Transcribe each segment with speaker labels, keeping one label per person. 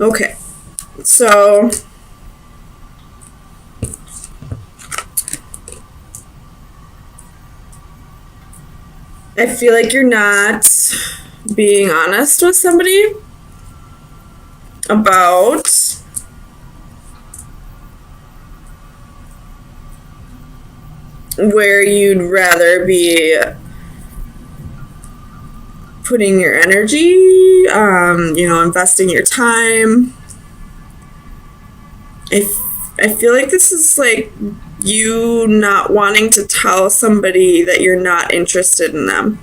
Speaker 1: Okay. So I feel like you're not being honest with somebody about where you'd rather be putting your energy, investing your time. I feel like this is like you not wanting to tell somebody that you're not interested in them.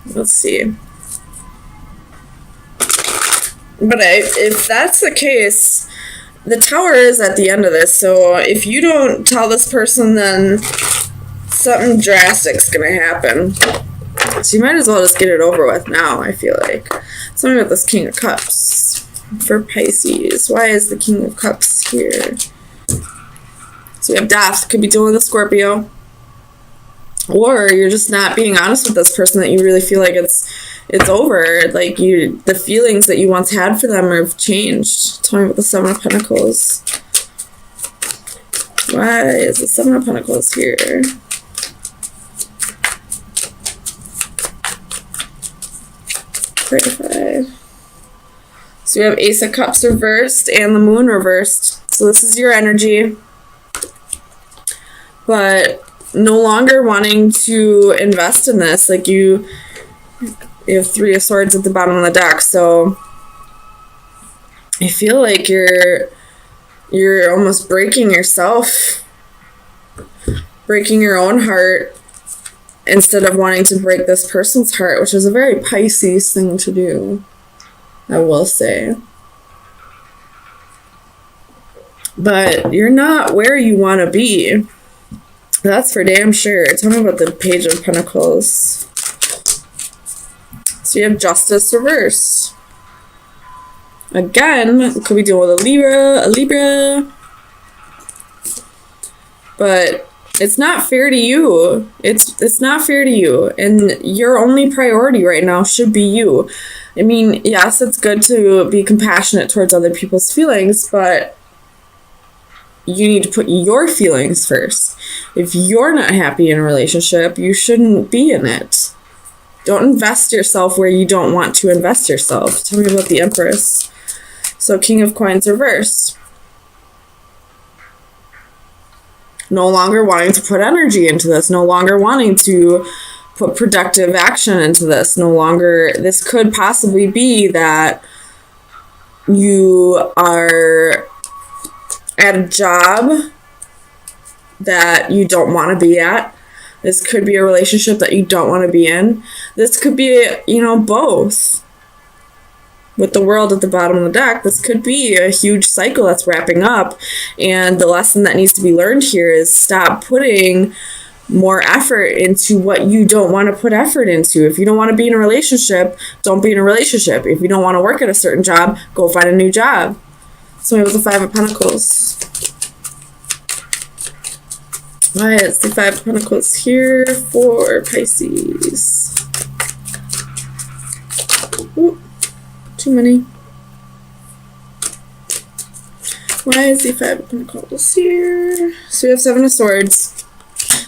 Speaker 1: Let's see. But if that's the case, the Tower is at the end of this, so if you don't tell this person, then something drastic's gonna happen. So you might as well just get it over with now, I feel like. Something about this King of Cups for Pisces. Why is the King of Cups here? So we have Death. Could be dealing with a Scorpio. Or you're just not being honest with this person that you really feel like it's over. Like the feelings that you once had for them have changed. Tell me about the Seven of Pentacles. Why is the Seven of Pentacles here? 35. So we have Ace of Cups reversed and the Moon reversed. So this is your energy. But no longer wanting to invest in this. Like you have Three of Swords at the bottom of the deck. So I feel like you're almost breaking yourself. Breaking your own heart. Instead of wanting to break this person's heart, which is a very Pisces thing to do, I will say. But you're not where you want to be. That's for damn sure. Tell me about the Page of Pentacles. So you have Justice reversed. Again, could be dealing with a Libra. But it's not fair to you. It's not fair to you. And your only priority right now should be you. I mean, yes, it's good to be compassionate towards other people's feelings, but you need to put your feelings first. If you're not happy in a relationship, you shouldn't be in it. Don't invest yourself where you don't want to invest yourself. Tell me about the Empress. So King of Coins reversed. No longer wanting to put energy into this. No longer wanting to put productive action into this. No longer, this could possibly be that you are at a job that you don't want to be at. This could be a relationship that you don't want to be in. This could be, both. With the World at the bottom of the deck, this could be a huge cycle that's wrapping up. And the lesson that needs to be learned here is stop putting more effort into what you don't want to put effort into. If you don't want to be in a relationship, don't be in a relationship. If you don't want to work at a certain job, go find a new job. So it was the Five of Pentacles. Why is the Five of Pentacles here for Pisces? Ooh. Too many. Why is the Five of Pentacles here? So we have Seven of Swords.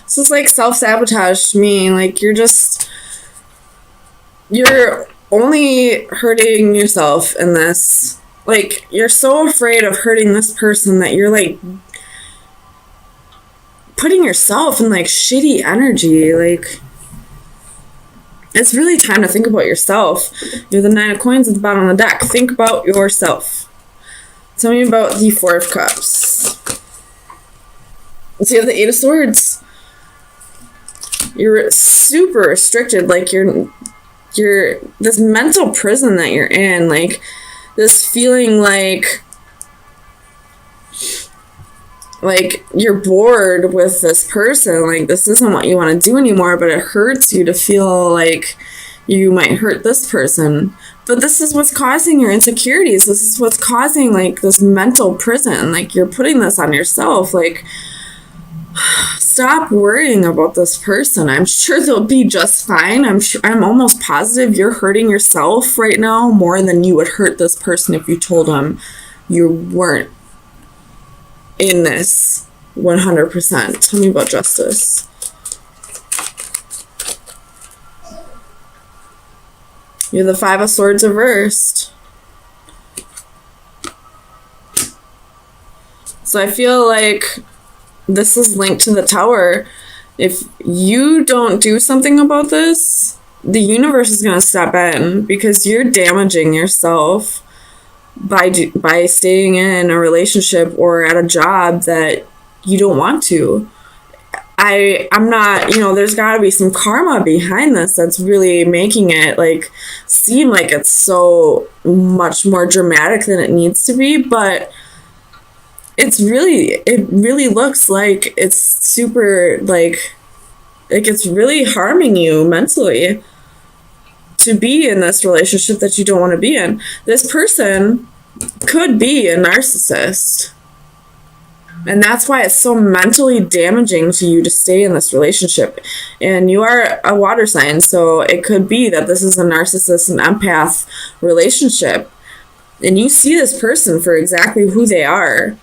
Speaker 1: This is like self-sabotage to me. Like you're only hurting yourself in this. Like you're so afraid of hurting this person that you're like putting yourself in like shitty energy. Like it's really time to think about yourself. You have the Nine of Coins at the bottom of the deck. Think about yourself. Tell me about the Four of Cups. Let's see, you have the Eight of Swords. You're super restricted. Like you're this mental prison that you're in. Like this feeling like you're bored with this person. Like this isn't what you want to do anymore, but it hurts you to feel like you might hurt this person. But this is what's causing your insecurities. This is what's causing like this mental prison. Like you're putting this on yourself. Like Stop worrying about this person. I'm sure they'll be just fine. I'm almost positive you're hurting yourself right now more than you would hurt this person if you told them you weren't in this 100%. Tell me about justice. You're the Five of Swords reversed. So I feel like this is linked to the Tower. If you don't do something about this, the universe is going to step in because you're damaging yourself by staying in a relationship or at a job that you don't want to. I'm not, there's got to be some karma behind this that's really making it like seem like it's so much more dramatic than it needs to be, but it really looks like it's super like it's really harming you mentally to be in this relationship that you don't want to be in. This person could be a narcissist. And that's why it's so mentally damaging to you to stay in this relationship. And you are a water sign, so it could be that this is a narcissist and empath relationship. And you see this person for exactly who they are.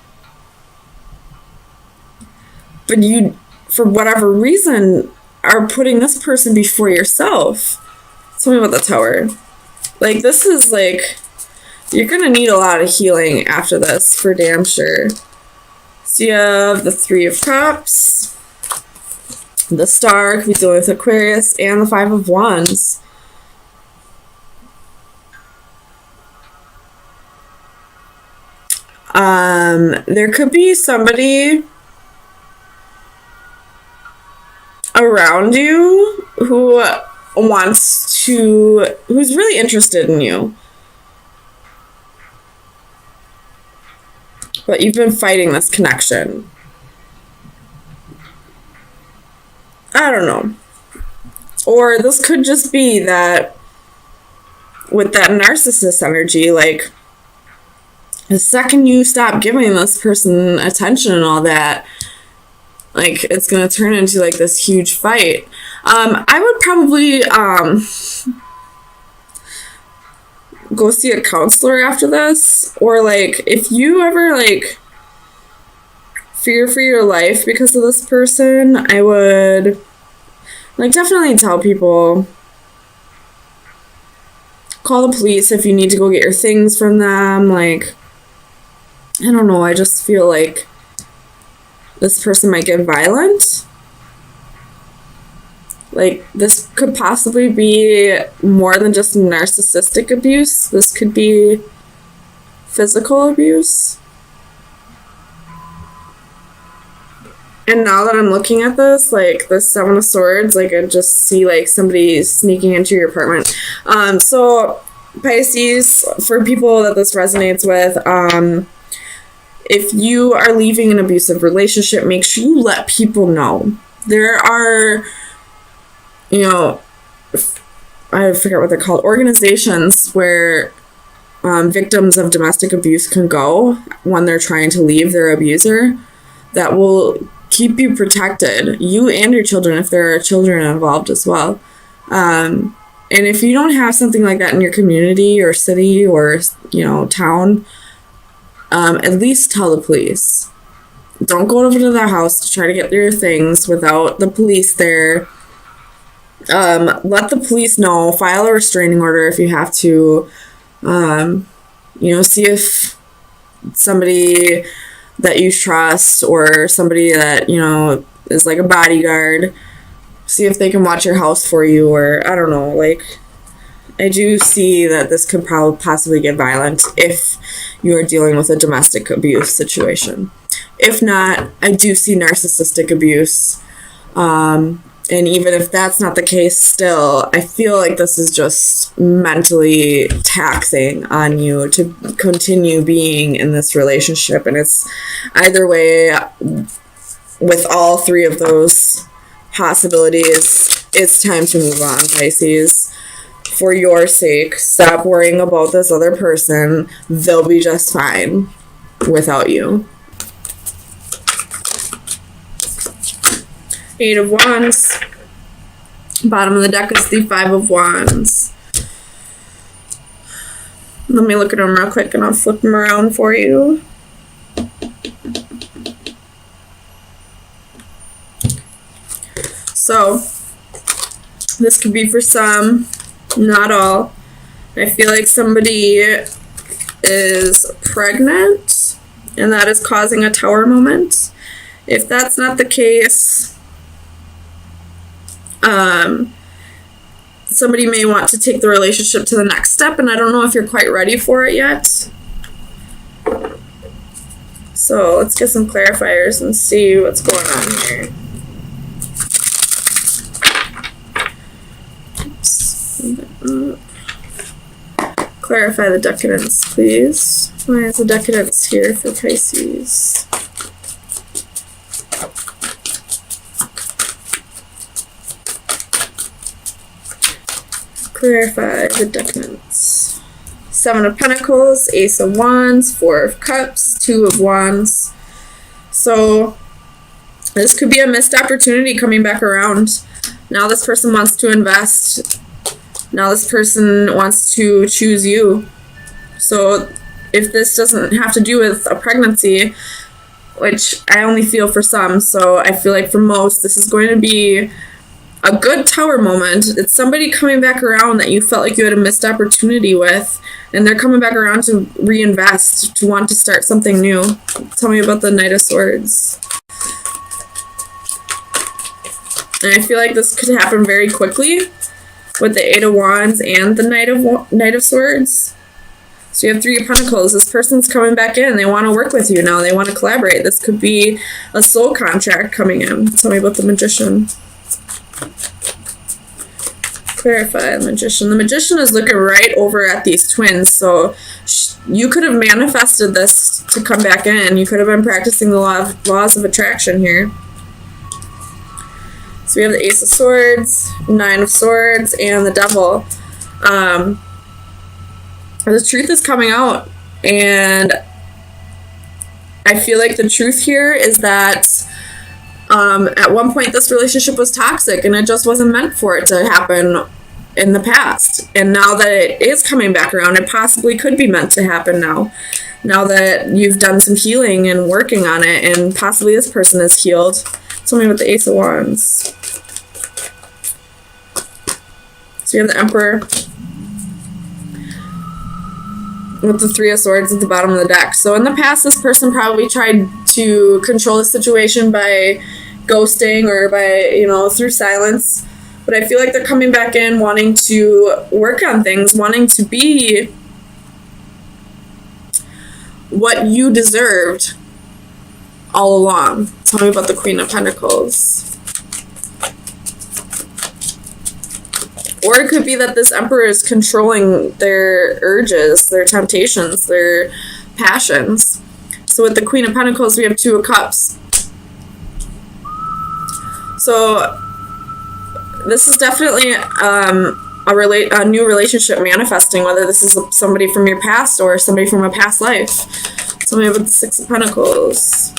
Speaker 1: But you, for whatever reason, are putting this person before yourself. Tell me about the Tower. Like, this is like, you're going to need a lot of healing after this, for damn sure. So you have the Three of Cups, the Star, could be dealing with Aquarius, and the Five of Wands. There could be somebody around you who's really interested in you. But you've been fighting this connection. I don't know. Or this could just be that with that narcissist energy, like, the second you stop giving this person attention and all that, like, it's going to turn into, like, this huge fight. I would probably go see a counselor after this. Or, like, if you ever, like, fear for your life because of this person, I would, like, definitely tell people, call the police if you need to go get your things from them. Like, I don't know, I just feel like this person might get violent. Like, this could possibly be more than just narcissistic abuse. This could be physical abuse. And now that I'm looking at this, like, the Seven of Swords, like, I just see, like, somebody sneaking into your apartment. So, Pisces, for people that this resonates with, if you are leaving an abusive relationship, make sure you let people know. There are, I forget what they're called, organizations where victims of domestic abuse can go when they're trying to leave their abuser, that will keep you protected, you and your children, if there are children involved as well. And if you don't have something like that in your community or city or, town, at least tell the police. Don't go over to their house to try to get your things without the police there. Let the police know. File a restraining order if you have to. See if somebody that you trust or somebody that, is like a bodyguard, see if they can watch your house for you, or I don't know, like, I do see that this could probably possibly get violent if you are dealing with a domestic abuse situation. If not, I do see narcissistic abuse. And even if that's not the case, still, I feel like this is just mentally taxing on you to continue being in this relationship. And it's either way, with all three of those possibilities, it's time to move on, Pisces. For your sake, stop worrying about this other person. They'll be just fine without you. Eight of Wands. Bottom of the deck is the Five of Wands. Let me look at them real quick and I'll flip them around for you. So, this could be for some, not all. I feel like somebody is pregnant and that is causing a Tower moment. If that's not the case, somebody may want to take the relationship to the next step, and I don't know if you're quite ready for it yet. So let's get some clarifiers and see what's going on here. Oops. Clarify the decadence, please. Why is the decadence here for Pisces? Clarify the decadence. Seven of Pentacles, Ace of Wands, Four of Cups, Two of Wands. So this could be a missed opportunity coming back around. Now this person wants to invest. Now this person wants to choose you. So if this doesn't have to do with a pregnancy, which I only feel for some, so I feel like for most this is going to be a good Tower moment. It's somebody coming back around that you felt like you had a missed opportunity with, and they're coming back around to reinvest, to want to start something new. Tell me about the Knight of Swords. And I feel like this could happen very quickly with the Eight of Wands and the Knight of Swords. So you have Three of Pentacles. This person's coming back in. They want to work with you now. They want to collaborate. This could be a soul contract coming in. Tell me about the Magician. Clarify the Magician. The Magician is looking right over at these twins, so you could have manifested this to come back in. You could have been practicing the laws of attraction here. So we have the Ace of Swords, Nine of Swords, and the Devil. The truth is coming out, and I feel like the truth here is that at one point this relationship was toxic and it just wasn't meant for it to happen in the past. And now that it is coming back around, it possibly could be meant to happen now. Now that you've done some healing and working on it, and possibly this person is healed. Tell me about the Ace of Wands. So you have the Emperor with the Three of Swords at the bottom of the deck. So in the past, this person probably tried to control the situation by ghosting or by, through silence. But I feel like they're coming back in wanting to work on things, wanting to be what you deserved all along. Tell me about the Queen of Pentacles. Or it could be that this Emperor is controlling their urges, their temptations, their passions. So with the Queen of Pentacles, we have Two of Cups. So this is definitely a new relationship manifesting, whether this is somebody from your past or somebody from a past life. Tell me about the Six of Pentacles.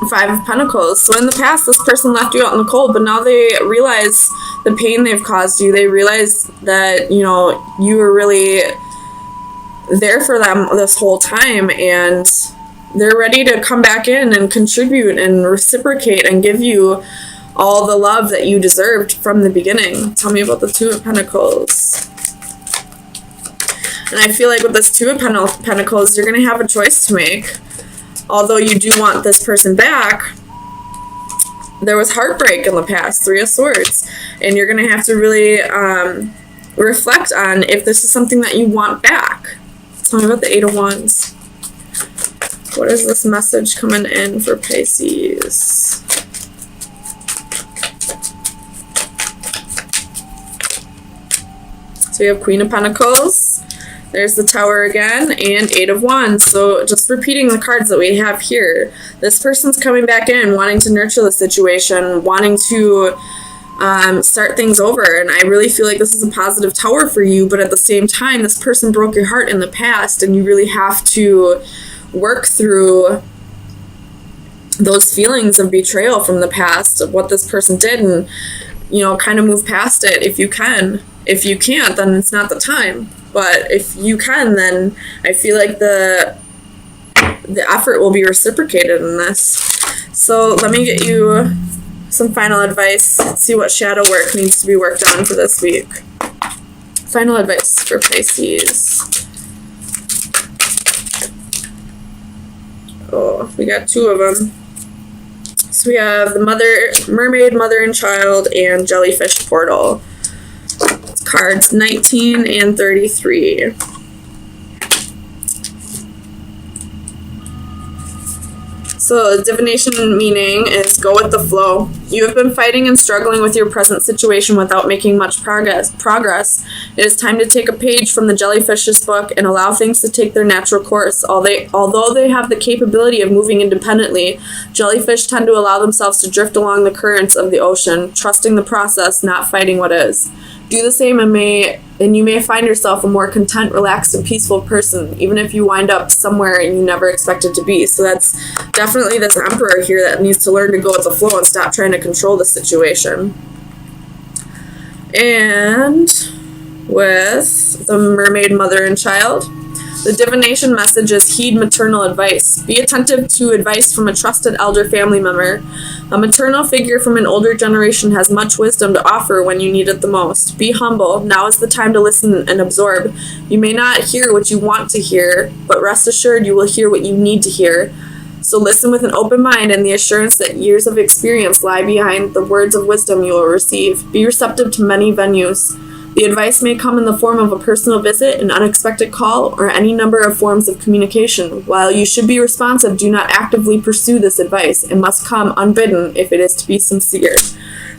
Speaker 1: Five of Pentacles. So in the past, this person left you out in the cold, but now they realize the pain they've caused you. They realize that, you were really there for them this whole time, and they're ready to come back in and contribute and reciprocate and give you all the love that you deserved from the beginning. Tell me about the Two of Pentacles. And I feel like with this Two of Pentacles, you're going to have a choice to make. Although you do want this person back, there was heartbreak in the past, Three of Swords. And you're going to have to really reflect on if this is something that you want back. Tell me about the Eight of Wands. What is this message coming in for Pisces? So you have Queen of Pentacles. There's the Tower again, and Eight of Wands. So just repeating the cards that we have here. This person's coming back in, wanting to nurture the situation, wanting to start things over. And I really feel like this is a positive Tower for you, but at the same time, this person broke your heart in the past, and you really have to work through those feelings of betrayal from the past of what this person did, and kind of move past it if you can. If you can't, then it's not the time. But if you can, then I feel like the effort will be reciprocated in this. So let me get you some final advice. See what shadow work needs to be worked on for this week. Final advice for Pisces. Oh, we got 2 of them. So we have the mermaid, mother and child, and jellyfish portal. It's cards 19 and 33. So the divination meaning is go with the flow. You have been fighting and struggling with your present situation without making much progress. It is time to take a page from the jellyfish's book and allow things to take their natural course. Although they have the capability of moving independently, jellyfish tend to allow themselves to drift along the currents of the ocean, trusting the process, not fighting what is. Do the same and you may find yourself a more content, relaxed, and peaceful person, even if you wind up somewhere you never expected to be. So that's definitely this Emperor here that needs to learn to go with the flow and stop trying to control the situation. And with the mermaid, mother, and child, the divination message is heed maternal advice. Be attentive to advice from a trusted elder family member. A maternal figure from an older generation has much wisdom to offer when you need it the most. Be humble. Now is the time to listen and absorb. You may not hear what you want to hear, but rest assured you will hear what you need to hear. So listen with an open mind and the assurance that years of experience lie behind the words of wisdom you will receive. Be receptive to many venues. The advice may come in the form of a personal visit, an unexpected call, or any number of forms of communication. While you should be responsive, do not actively pursue this advice. It must come unbidden if it is to be sincere.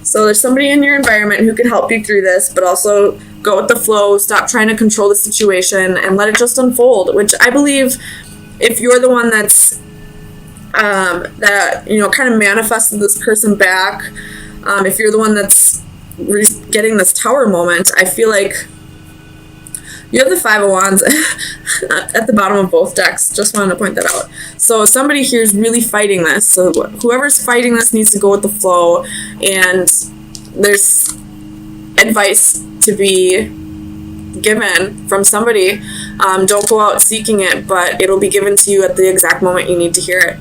Speaker 1: So there's somebody in your environment who can help you through this, but also go with the flow, stop trying to control the situation, and let it just unfold, which I believe if you're the one that's kind of manifested this person back, if you're the one that's getting this Tower moment, I feel like you have the 5 of Wands at the bottom of both decks. Just wanted to point that out. So somebody here is really fighting this. So whoever's fighting this needs to go with the flow, and there's advice to be given from somebody. Don't go out seeking it, but it'll be given to you at the exact moment you need to hear it.